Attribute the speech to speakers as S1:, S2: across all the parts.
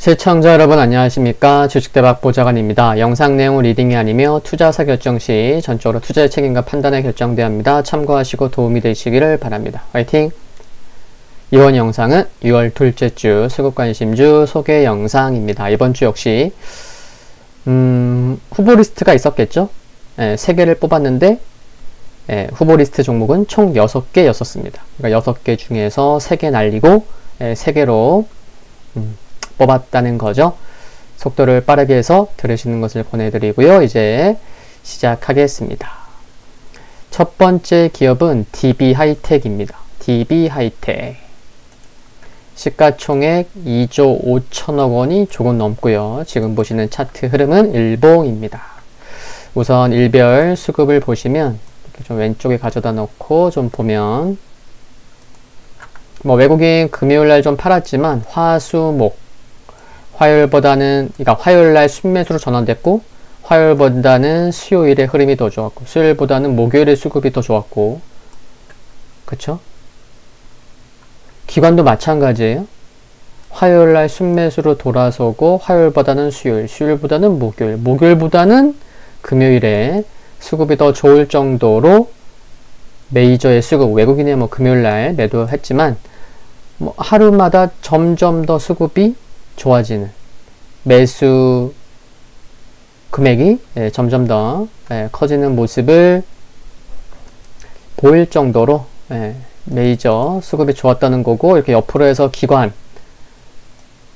S1: 시청자 여러분 안녕하십니까. 주식대박 보좌관입니다. 영상 내용은 리딩이 아니며 투자사 결정 시 전적으로 투자의 책임과 판단에 결정되어야 참고하시고 도움이 되시기를 바랍니다. 화이팅! 이번 영상은 6월 둘째 주 수급관심주 소개 영상입니다. 이번 주 역시 후보 리스트가 있었겠죠? 3개를 뽑았는데 후보 리스트 종목은 총 6개였었습니다. 그러니까 6개 중에서 3개 날리고 3개로 뽑았다는 거죠. 속도를 빠르게 해서 들으시는 것을 보내드리고요. 이제 시작하겠습니다. 첫 번째 기업은 DB하이텍입니다. DB하이텍. 시가총액 2조 5천억 원이 조금 넘고요. 지금 보시는 차트 흐름은 일봉입니다. 우선 일별 수급을 보시면 이렇게 좀 왼쪽에 가져다 놓고 좀 보면 외국인 금요일날 좀 팔았지만 화수목 그러니까 화요일날 순매수로 전환됐고 화요일보다는 수요일의 흐름이 더 좋았고 수요일보다는 목요일의 수급이 더 좋았고 그쵸? 기관도 마찬가지예요. 화요일날 순매수로 돌아서고 화요일보다는 수요일, 수요일보다는 목요일, 목요일보다는 금요일에 수급이 더 좋을 정도로 메이저의 수급, 외국인이 금요일날 매도했지만 하루마다 점점 더 수급이 좋아지는 매수 금액이 점점 더 커지는 모습을 보일 정도로 메이저 수급이 좋았다는 거고, 이렇게 옆으로 해서 기관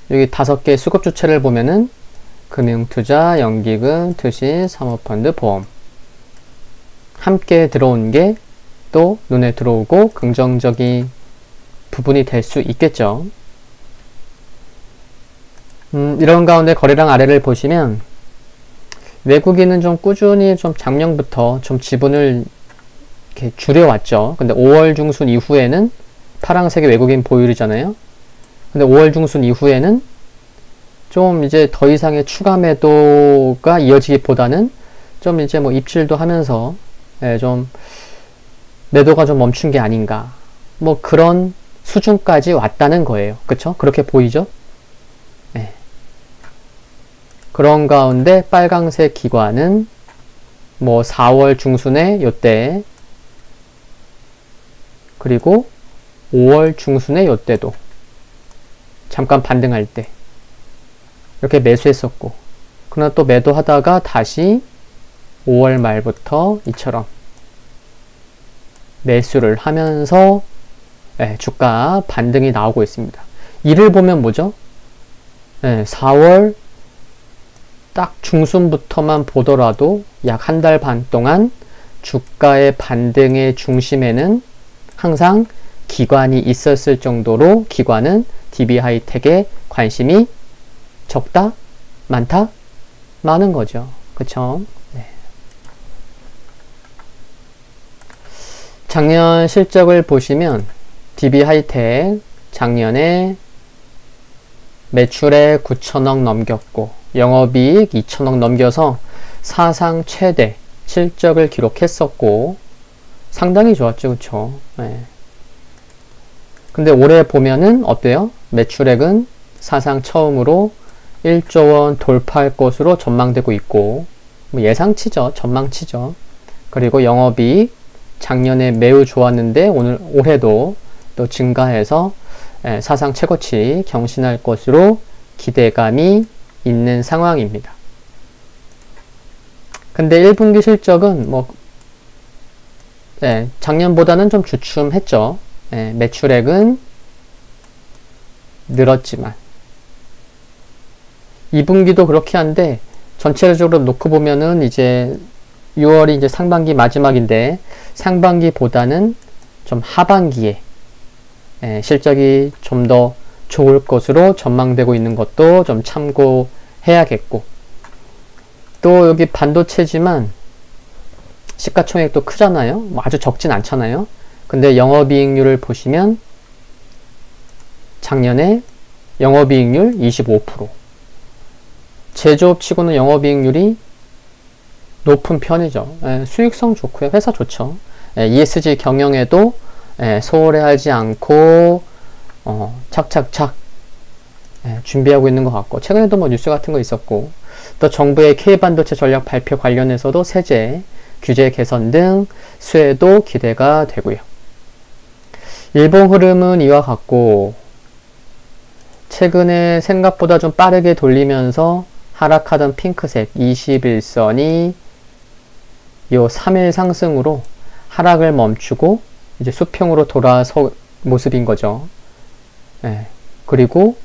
S1: 여기 5개 수급 주체를 보면은 금융투자, 연기금, 투신, 사모펀드, 보험 함께 들어온 게 또 눈에 들어오고 긍정적인 부분이 될 수 있겠죠. 이런 가운데 거래량 아래를 보시면 외국인은 좀 꾸준히 좀 작년부터 좀 지분을 이렇게 줄여왔죠. 근데 5월 중순 이후에는 파란색의 외국인 보유이잖아요. 근데 5월 중순 이후에는 좀 이제 더 이상의 추가 매도가 이어지기보다는 좀 이제 입질도 하면서 좀 매도가 좀 멈춘 게 아닌가, 그런 수준까지 왔다는 거예요. 그쵸? 그렇게 보이죠? 그런 가운데 빨강색 기관은 4월 중순에 요때, 그리고 5월 중순에 요때도 잠깐 반등할 때 이렇게 매수했었고, 그러나 또 매도하다가 다시 5월 말부터 이처럼 매수를 하면서 주가 반등이 나오고 있습니다. 이를 보면 뭐죠? 4월 딱 중순부터만 보더라도 약 한 달 반 동안 주가의 반등의 중심에는 항상 기관이 있었을 정도로 기관은 DB하이텍에 관심이 적다? 많다? 많은 거죠. 그쵸? 작년 실적을 보시면 DB하이텍 작년에 매출액 9천억 넘겼고 영업이익 2천억 넘겨서 사상 최대 실적을 기록했었고 상당히 좋았죠. 그쵸? 근데 올해 보면은 어때요? 매출액은 사상 처음으로 1조 원 돌파할 것으로 전망되고 있고, 예상치죠. 전망치죠. 그리고 영업이익 작년에 매우 좋았는데 올해도 또 증가해서 사상 최고치 경신할 것으로 기대감이 있는 상황입니다. 근데 1분기 실적은 작년보다는 좀 주춤했죠. 매출액은 늘었지만 2분기도 그렇게 한데 전체적으로 놓고 보면은 이제 6월이 이제 상반기 마지막인데 상반기보다는 좀 하반기에 실적이 좀 더 좋을 것으로 전망되고 있는 것도 좀 참고해야겠고, 또 여기 반도체지만 시가총액도 크잖아요. 아주 적진 않잖아요. 근데 영업이익률을 보시면 작년에 영업이익률 25%, 제조업 치고는 영업이익률이 높은 편이죠. 수익성 좋고요. 회사 좋죠. ESG 경영에도 소홀히 하지 않고 착착착 준비하고 있는 것 같고, 최근에도 뭐 뉴스 같은 거 있었고, 또 정부의 K반도체 전략 발표 관련해서도 세제, 규제 개선 등 수혜도 기대가 되고요. 일본 흐름은 이와 같고, 최근에 생각보다 좀 빠르게 돌리면서 하락하던 핑크색 21선이 요 3일 상승으로 하락을 멈추고 이제 수평으로 돌아서 모습인 거죠. 그리고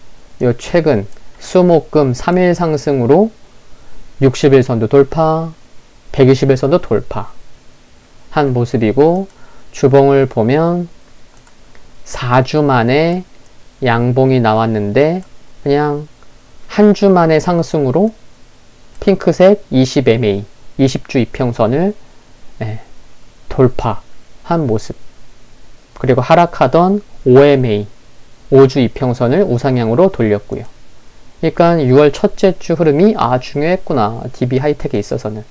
S1: 요 최근 수목금 3일 상승으로 60일선도 돌파, 120일선도 돌파한 모습이고, 주봉을 보면 4주 만에 양봉이 나왔는데 그냥 한 주 만에 상승으로 핑크색 20MA, 20주 이평선을 돌파한 모습. 그리고 하락하던 5MA, 5주 이평선을 우상향으로 돌렸고요. 그러니까 6월 첫째 주 흐름이 중요했구나. DB 하이텍에 있어서는.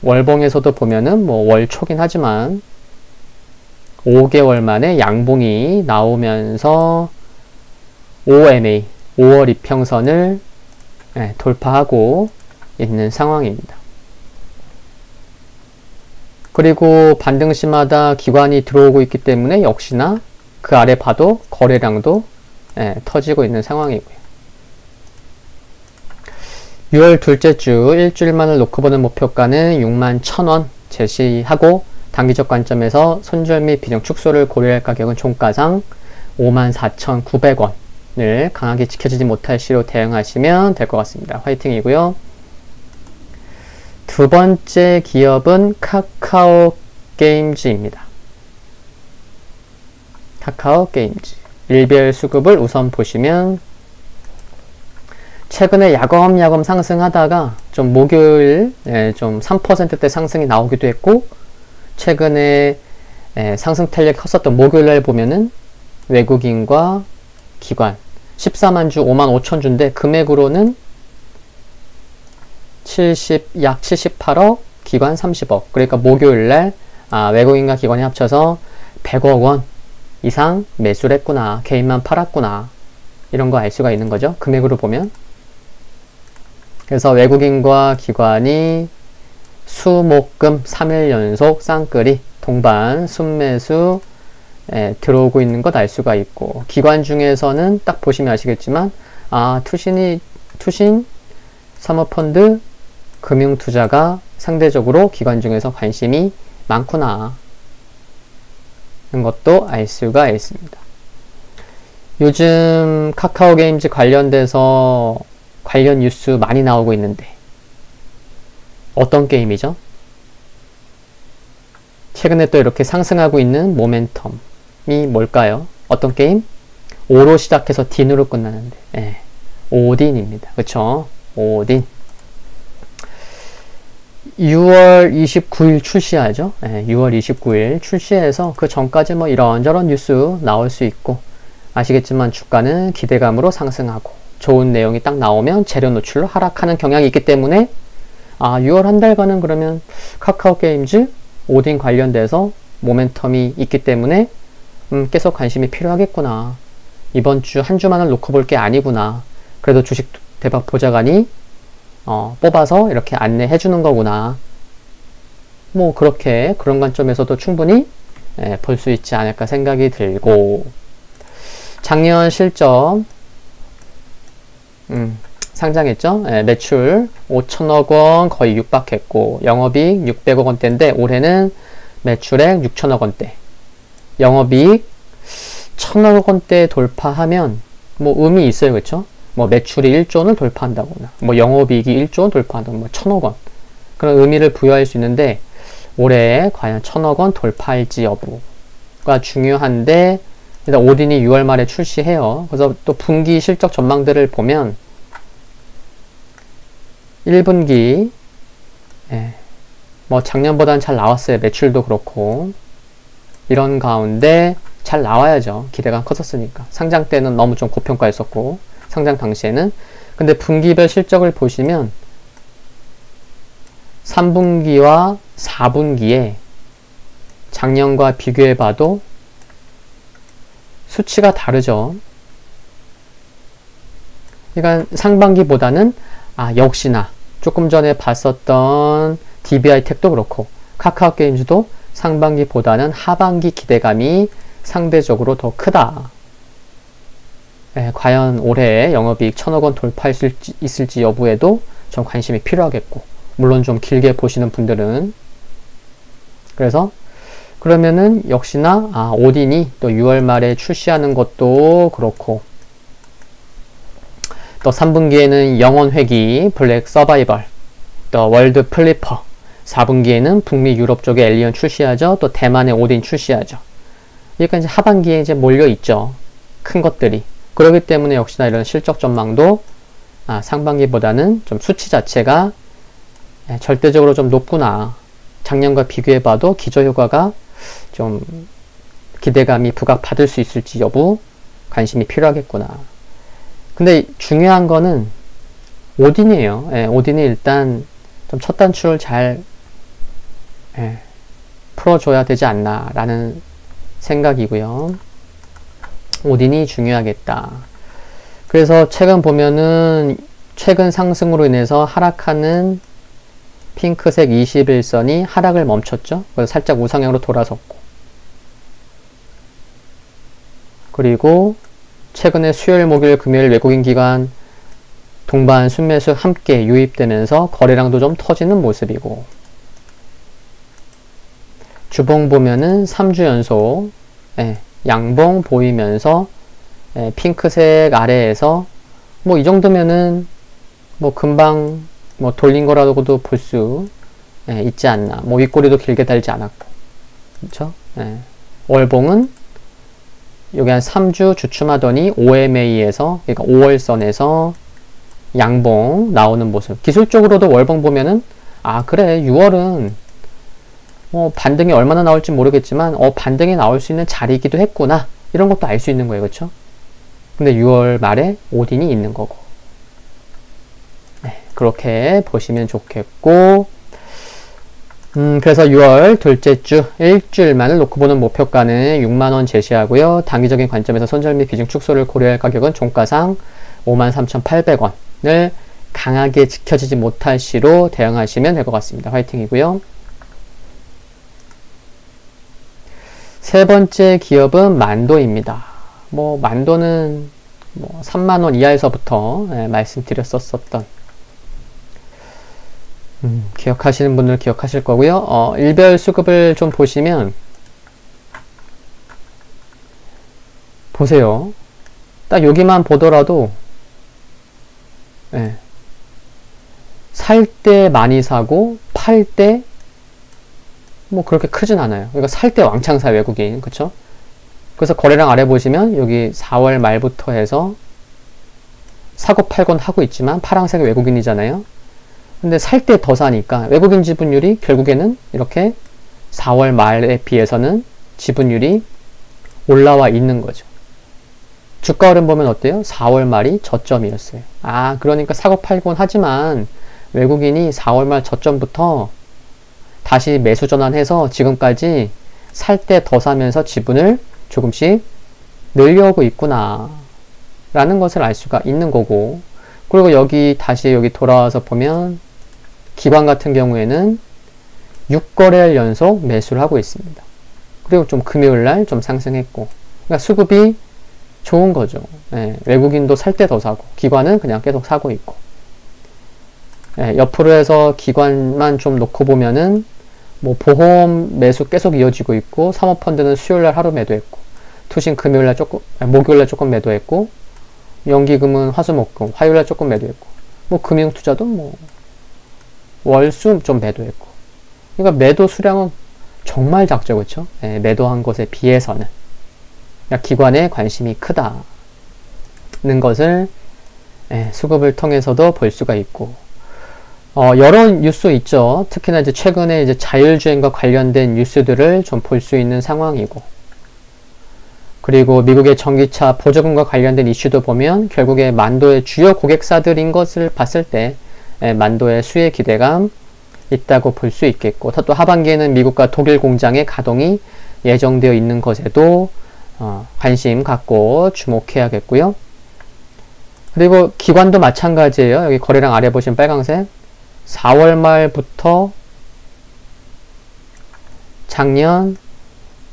S1: 월봉에서도 보면은 뭐 월 초긴 하지만 5개월 만에 양봉이 나오면서 5MA, 5월 이평선을 돌파하고 있는 상황입니다. 그리고 반등시마다 기관이 들어오고 있기 때문에 역시나 그 아래 봐도 거래량도 터지고 있는 상황이고요. 6월 둘째 주 일주일만을 놓고 보는 목표가는 61,000원 제시하고, 단기적 관점에서 손절 및 비중 축소를 고려할 가격은 종가상 54,900원을 강하게 지켜지지 못할 시로 대응하시면 될 것 같습니다. 화이팅이고요. 두 번째 기업은 카카오 게임즈입니다. 카카오 게임즈. 일별 수급을 우선 보시면 최근에 야검야검 상승하다가 좀 목요일 좀 3%대 상승이 나오기도 했고, 최근에 상승 탄력이 컸었던 목요일날 보면은 외국인과 기관 14만 주 5만 5천 주인데 금액으로는 약 78억, 기관 30억. 그러니까 목요일날 외국인과 기관이 합쳐서 100억 원 이상 매수를 했구나, 개인만 팔았구나, 이런 거 알 수가 있는 거죠. 금액으로 보면. 그래서 외국인과 기관이 수목금 3일 연속 쌍끌이 동반 순매수 들어오고 있는 것 알 수가 있고, 기관 중에서는 딱 보시면 아시겠지만 투신, 사모펀드, 금융투자가 상대적으로 기관 중에서 관심이 많구나 하는 것도 알 수가 있습니다. 요즘 카카오 게임즈 관련돼서 관련 뉴스 많이 나오고 있는데 어떤 게임이죠? 최근에 또 이렇게 상승하고 있는 모멘텀이 뭘까요? 어떤 게임? O로 시작해서 딘으로 끝나는데 오딘입니다. 그쵸? 오딘. 6월 29일 출시하죠. 6월 29일 출시해서 그 전까지 뭐 이런저런 뉴스 나올 수 있고, 아시겠지만 주가는 기대감으로 상승하고 좋은 내용이 딱 나오면 재료 노출로 하락하는 경향이 있기 때문에 6월 한 달간은 그러면 카카오 게임즈 오딘 관련돼서 모멘텀이 있기 때문에 계속 관심이 필요하겠구나. 이번 주 한 주만을 놓고 볼 게 아니구나. 그래도 주식 대박 보좌관이 뽑아서 이렇게 안내해 주는 거구나. 뭐 그런 관점에서도 충분히 볼 수 있지 않을까 생각이 들고, 작년 실적 상장했죠. 매출 5천억 원 거의 육박했고, 영업이익 600억 원대인데 올해는 매출액 6천억 원대, 영업이익 1,000억 원대 돌파하면 뭐 의미 있어요. 그렇죠? 뭐 매출이 1조는 돌파한다거나, 뭐 영업이익이 1조 원 돌파한다거나, 뭐 1,000억 원, 그런 의미를 부여할 수 있는데, 올해 과연 1,000억 원 돌파할지 여부가 중요한데, 일단 오딘이 6월 말에 출시해요. 그래서 또 분기 실적 전망들을 보면 1분기 뭐 작년보다는 잘 나왔어요. 매출도 그렇고. 이런 가운데 잘 나와야죠. 기대가 컸었으니까. 상장 때는 너무 좀 고평가였었고, 상장 당시에는. 근데 분기별 실적을 보시면 3분기와 4분기에 작년과 비교해 봐도 수치가 다르죠. 그러니까 상반기보다는 역시나 조금 전에 봤었던 DBI 텍도 그렇고 카카오 게임즈도 상반기보다는 하반기 기대감이 상대적으로 더 크다. 과연 올해 영업이익 1,000억 원 돌파했을지 여부에도 좀 관심이 필요하겠고, 물론 좀 길게 보시는 분들은. 그래서 그러면은 역시나 오딘이 또 6월 말에 출시하는 것도 그렇고, 또 3분기에는 영혼회귀, 블랙 서바이벌, 또 월드 플리퍼, 4분기에는 북미 유럽 쪽에 엘리언 출시하죠. 또 대만의 오딘 출시하죠. 그러니까 이제 하반기에 이제 몰려 있죠. 큰 것들이. 그렇기 때문에 역시나 이런 실적 전망도 상반기보다는 좀 수치 자체가 절대적으로 좀 높구나. 작년과 비교해봐도 기저효과가 좀 기대감이 부각받을 수 있을지 여부 관심이 필요하겠구나. 근데 중요한 거는 오딘이에요. 오딘이 일단 좀 첫 단추를 잘 풀어줘야 되지 않나 라는 생각이고요. 오딘이 중요하겠다. 그래서 최근 보면은 최근 상승으로 인해서 하락하는 핑크색 21선이 하락을 멈췄죠. 그래서 살짝 우상향으로 돌아섰고, 그리고 최근에 수요일, 목요일, 금요일 외국인 기관 동반 순매수 함께 유입되면서 거래량도 좀 터지는 모습이고, 주봉 보면은 3주 연속 양봉 보이면서 핑크색 아래에서 뭐 이 정도면은 뭐 금방 뭐 돌린 거라고도 볼 수 있지 않나. 뭐 윗꼬리도 길게 달지 않았고, 그렇죠? 월봉은 여기 한 3주 주춤하더니 OMA에서, 그러니까 5월선에서 양봉 나오는 모습. 기술적으로도 월봉 보면은 그래 6월은 반등이 얼마나 나올지 모르겠지만 반등이 나올 수 있는 자리이기도 했구나, 이런 것도 알 수 있는 거예요. 그렇죠? 근데 6월 말에 오딘이 있는 거고, 그렇게 보시면 좋겠고, 그래서 6월 둘째 주 일주일만을 놓고 보는 목표가는 6만원 제시하고요. 단기적인 관점에서 손절 및 비중 축소를 고려할 가격은 종가상 53,800원을 강하게 지켜지지 못할 시로 대응하시면 될 것 같습니다. 화이팅이고요. 세 번째 기업은 만도입니다. 뭐 만도는 3만원 이하에서부터 말씀드렸었던, 기억하시는 분들 기억하실 거고요. 일별 수급을 좀 보시면 보세요. 딱 여기만 보더라도 살 때 많이 사고 팔 때 뭐 그렇게 크진 않아요. 그러니까 살 때 왕창 사, 외국인. 그쵸? 그래서 거래량 아래 보시면 여기 4월 말부터 해서 사고 팔곤 하고 있지만 파란색이 외국인이잖아요. 근데 살 때 더 사니까 외국인 지분율이 결국에는 이렇게 4월 말에 비해서는 지분율이 올라와 있는 거죠. 주가 흐름 보면 어때요? 4월 말이 저점이었어요. 그러니까 사고 팔곤 하지만 외국인이 4월 말 저점부터 다시 매수 전환해서 지금까지 살 때 더 사면서 지분을 조금씩 늘려오고 있구나 라는 것을 알 수가 있는 거고, 그리고 다시 여기 돌아와서 보면 기관 같은 경우에는 6거래일 연속 매수를 하고 있습니다. 그리고 좀 금요일날 좀 상승했고, 그러니까 수급이 좋은 거죠. 외국인도 살 때 더 사고 기관은 그냥 계속 사고 있고, 옆으로 해서 기관만 좀 놓고 보면은 뭐 보험 매수 계속 이어지고 있고, 사모펀드는 수요일날 하루 매도했고, 투신 금요일날 목요일날 조금 매도했고, 연기금은 화수목금 화요일날 조금 매도했고, 뭐 금융투자도 월수 좀 매도했고, 그러니까 매도 수량은 정말 작죠. 그렇죠? 매도한 것에 비해서는. 그러니까 기관에 관심이 크다는 것을 수급을 통해서도 볼 수가 있고, 여러 뉴스 있죠. 특히나 이제 최근에 이제 자율주행과 관련된 뉴스들을 좀 볼 수 있는 상황이고, 그리고 미국의 전기차 보조금과 관련된 이슈도 보면 결국에 만도의 주요 고객사들인 것을 봤을 때 만도의 수혜 기대감 있다고 볼 수 있겠고, 또 하반기에는 미국과 독일 공장의 가동이 예정되어 있는 것에도 관심 갖고 주목해야겠고요. 그리고 기관도 마찬가지예요. 여기 거래량 아래 보시면 빨강색 4월 말부터 작년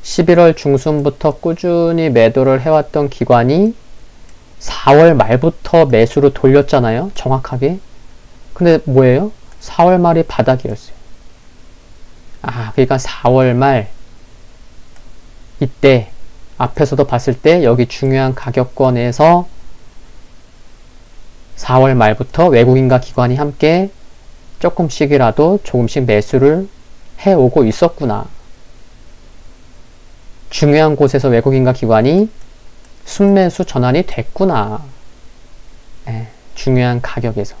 S1: 11월 중순부터 꾸준히 매도를 해왔던 기관이 4월 말부터 매수로 돌렸잖아요. 정확하게. 근데 뭐예요? 4월 말이 바닥이었어요. 그러니까 4월 말 이때 앞에서도 봤을 때 여기 중요한 가격권에서 4월 말부터 외국인과 기관이 함께 조금씩이라도 조금씩 매수를 해오고 있었구나. 중요한 곳에서 외국인과 기관이 순매수 전환이 됐구나. 중요한 가격에서.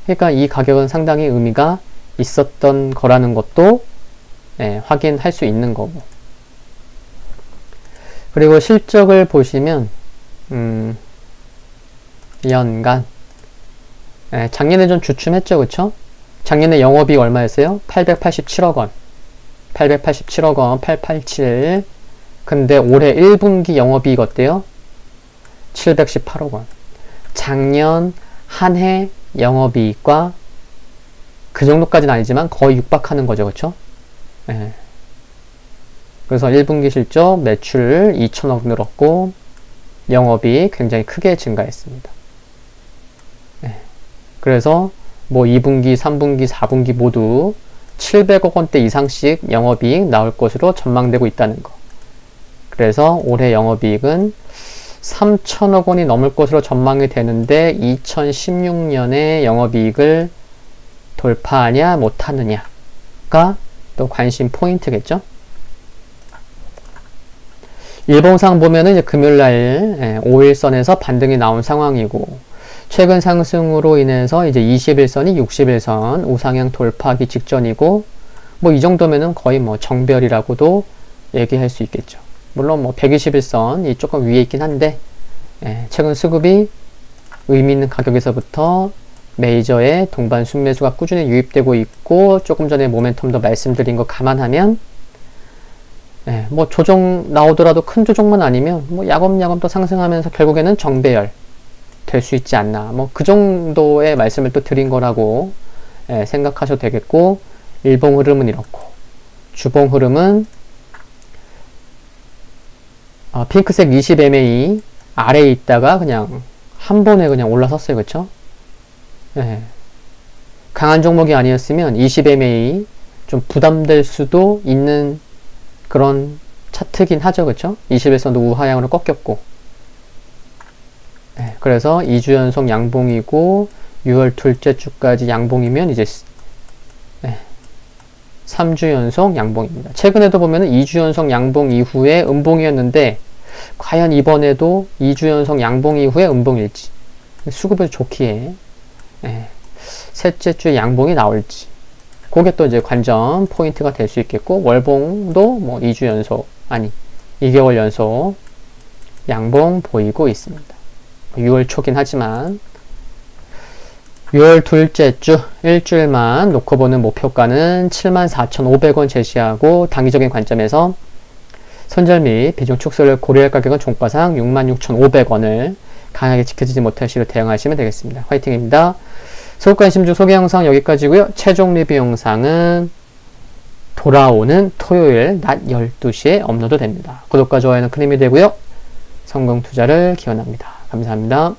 S1: 그러니까 이 가격은 상당히 의미가 있었던 거라는 것도 확인할 수 있는 거고. 그리고 실적을 보시면 연간 작년에 좀 주춤했죠, 그쵸? 작년에 영업이익 얼마였어요? 887억 원. 887억 원, 887. 근데 올해 1분기 영업이익 어때요? 718억 원. 작년 한 해 영업이익과 그 정도까지는 아니지만 거의 육박하는 거죠, 그쵸? 그래서 1분기 실적 매출 2천억 늘었고 영업이익 굉장히 크게 증가했습니다. 그래서 뭐 2분기, 3분기, 4분기 모두 700억 원대 이상씩 영업이익 나올 것으로 전망되고 있다는 거. 그래서 올해 영업이익은 3천억 원이 넘을 것으로 전망이 되는데 2016년에 영업이익을 돌파하냐 못하느냐가 또 관심 포인트겠죠. 일봉상 보면은 이제 금요일날 5일선에서 반등이 나온 상황이고 최근 상승으로 인해서 이제 21선이 61선 우상향 돌파하기 직전이고 뭐 이 정도면은 거의 뭐 정별이라고도 얘기할 수 있겠죠. 물론 뭐 121선이 조금 위에 있긴 한데 최근 수급이 의미 있는 가격에서부터 메이저의 동반 순매수가 꾸준히 유입되고 있고 조금 전에 모멘텀도 말씀드린 거 감안하면 뭐 조정 나오더라도 큰 조정만 아니면 뭐 야금야금 또 상승하면서 결국에는 정배열 될 수 있지 않나. 뭐 그 정도의 말씀을 또 드린 거라고 생각하셔도 되겠고 일봉 흐름은 이렇고 주봉 흐름은 핑크색 20MA 아래에 있다가 그냥 한 번에 그냥 올라섰어요. 그쵸? 강한 종목이 아니었으면 20MA 좀 부담될 수도 있는 그런 차트긴 하죠. 그쵸? 21선도 우하향으로 꺾였고 그래서 2주 연속 양봉이고 6월 둘째 주까지 양봉이면 이제 3주 연속 양봉입니다. 최근에도 보면은 2주 연속 양봉 이후에 음봉이었는데 과연 이번에도 2주 연속 양봉 이후에 음봉일지 수급을 좋기에 셋째 주에 양봉이 나올지 그게 또 이제 관전 포인트가 될 수 있겠고 월봉도 뭐 2주 연속 2개월 연속 양봉 보이고 있습니다. 6월 초긴 하지만 6월 둘째 주 일주일만 놓고 보는 목표가는 74,500원 제시하고 단기적인 관점에서 손절 및 비중 축소를 고려할 가격은 종가상 66,500원을 강하게 지켜지지 못할 시로 대응하시면 되겠습니다. 화이팅입니다. 소극관심주 소개 영상 여기까지고요. 최종 리뷰 영상은 돌아오는 토요일 낮 12시에 업로드 됩니다. 구독과 좋아요는 큰 힘이 되고요. 성공 투자를 기원합니다. 감사합니다.